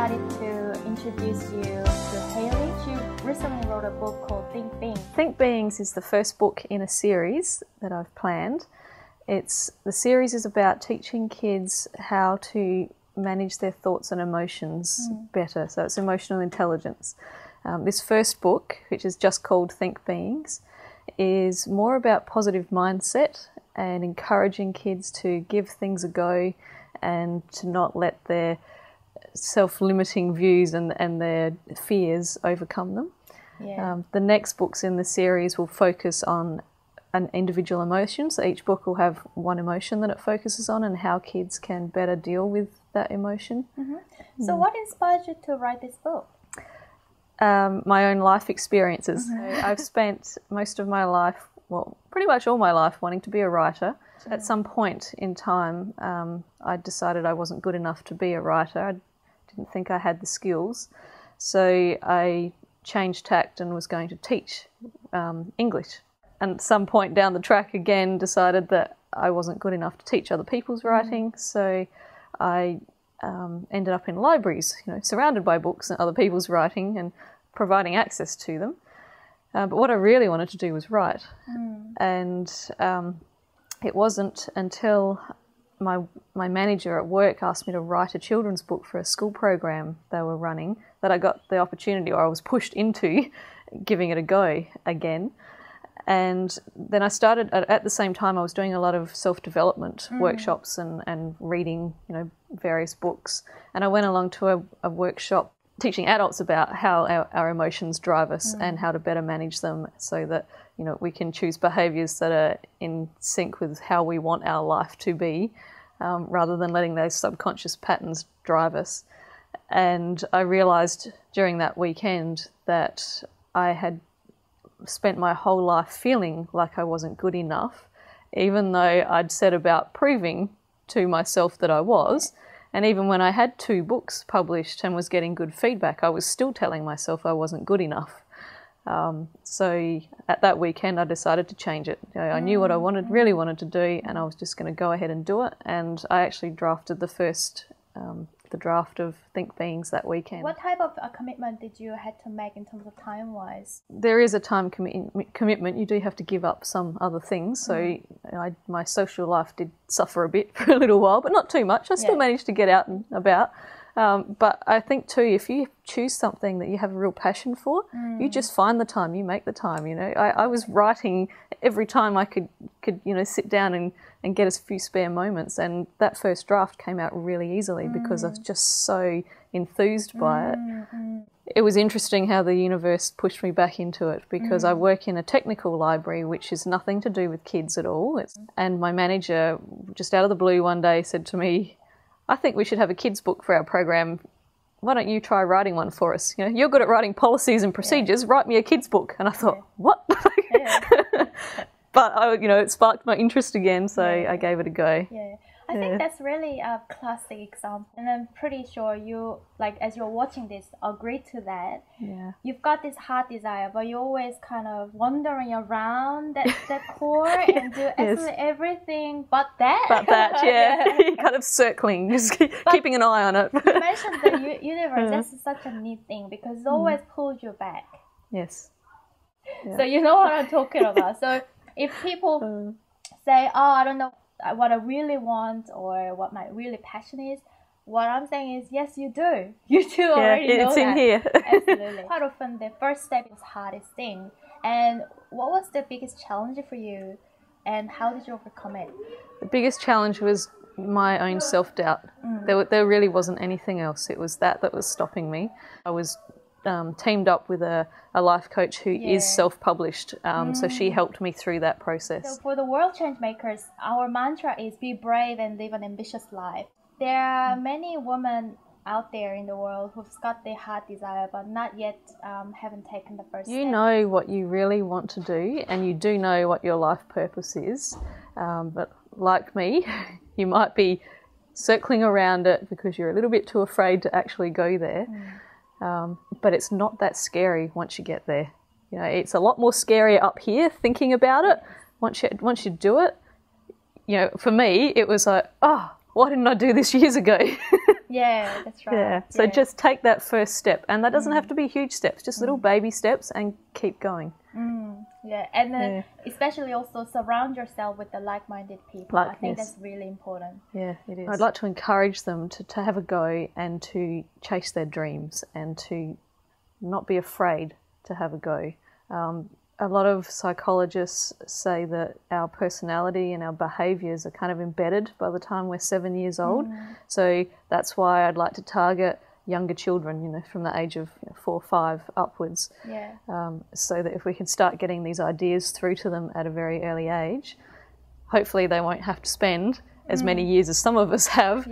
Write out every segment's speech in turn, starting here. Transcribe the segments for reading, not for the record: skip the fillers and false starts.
excited to introduce you to Hayley. She recently wrote a book called ThinkBeings. ThinkBeings is the first book in a series that I've planned. The series is about teaching kids how to manage their thoughts and emotions better. So it's emotional intelligence. This first book, which is just called ThinkBeings, is more about positive mindset and encouraging kids to give things a go and to not let their self-limiting views and their fears overcome them. Yeah. The next books in the series will focus on an individual emotion. So each book will have one emotion that it focuses on and how kids can better deal with that emotion. So what inspired you to write this book? My own life experiences. So I've spent most of my life, well, pretty much all my life, wanting to be a writer. At some point in time, I decided I wasn't good enough to be a writer. I didn't think I had the skills. So I changed tact and was going to teach English. And at some point down the track again decided that I wasn't good enough to teach other people's writing. So I ended up in libraries, surrounded by books and other people's writing and providing access to them. But what I really wanted to do was write. And it wasn't until my manager at work asked me to write a children's book for a school program they were running that I got the opportunity, or I was pushed into giving it a go again. And then I started, at the same time I was doing a lot of self-development workshops and reading, various books. And I went along to a workshop teaching adults about how our emotions drive us and how to better manage them so that, we can choose behaviours that are in sync with how we want our life to be, rather than letting those subconscious patterns drive us. And I realised during that weekend that I had spent my whole life feeling like I wasn't good enough, even though I'd set about proving to myself that I was. And even when I had 2 books published and was getting good feedback, I was still telling myself I wasn't good enough. So at that weekend I decided to change it. I knew what I really wanted to do, and I was just going to go ahead and do it. And I actually drafted the draft of ThinkBeings that weekend. What type of commitment did you have to make in terms of time-wise? There is a time commitment. You do have to give up some other things. So my social life did suffer a bit for a little while, but not too much. I still managed to get out and about. But I think too, if you choose something that you have a real passion for, you just find the time, you make the time. I was writing every time I could sit down and get a few spare moments, and that first draft came out really easily because I was just so enthused by it. It was interesting how the universe pushed me back into it because I work in a technical library which is nothing to do with kids at all. And my manager, just out of the blue one day, said to me, "I think we should have a kids book for our program. Why don't you try writing one for us? You're good at writing policies and procedures. Write me a kids book." And I thought, what? But it sparked my interest again, so I gave it a go. Yeah, I think that's really a classic example, and I'm pretty sure you, as you're watching this, agree to that. Yeah. You've got this heart desire, but you're always kind of wandering around that core and do absolutely everything but that. But that, yeah. Kind of circling, just keeping an eye on it. You mentioned the universe. That's such a neat thing because it always pulls you back. Yes. Yeah. So you know what I'm talking about. So if people say, I don't know what I really want or what my really passion is, what I'm saying is, yes, you do. You do already know it's in that. here. Absolutely. Quite often, the first step is the hardest thing. And what was the biggest challenge for you, and how did you overcome it? The biggest challenge was my own self-doubt. There really wasn't anything else. It was that was stopping me. I was teamed up with a life coach who is self-published, so she helped me through that process. So for the world change makers, our mantra is be brave and live an ambitious life. There are many women out there in the world who've got their heart desire but not yet haven't taken the first step. You know what you really want to do, and you do know what your life purpose is, but like me, you might be circling around it because you're a little bit too afraid to actually go there. But it's not that scary once you get there. It's a lot more scary up here thinking about it. Once you do it, for me, it was like, oh, why didn't I do this years ago? Yeah, that's right. Yeah. So just take that first step, and that doesn't have to be huge steps, just little baby steps, and keep going. Yeah, and then especially also surround yourself with the like-minded people. I think that's really important. Yeah, it is. I'd like to encourage them to have a go and to chase their dreams and to not be afraid to have a go. A lot of psychologists say that our personality and our behaviours are kind of embedded by the time we're 7 years old. So that's why I'd like to target younger children, you know, from the age of 4 or 5 upwards. Yeah. So that if we can start getting these ideas through to them at a very early age, hopefully they won't have to spend as many years as some of us have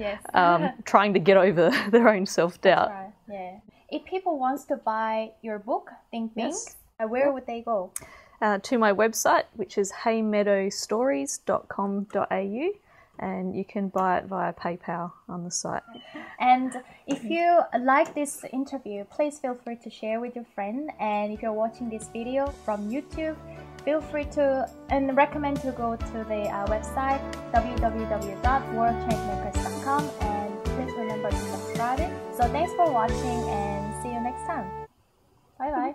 trying to get over their own self-doubt. That's right. Yeah. If people wants to buy your book, ThinkBeings, where would they go? To my website, which is haymeadowstories.com.au, and you can buy it via PayPal on the site. And if you like this interview, please feel free to share with your friend. And if you're watching this video from YouTube, feel free to, and recommend to go to the website www.worldchangemakers.com, and please remember to subscribe it. So thanks for watching, and see you next time. Bye bye.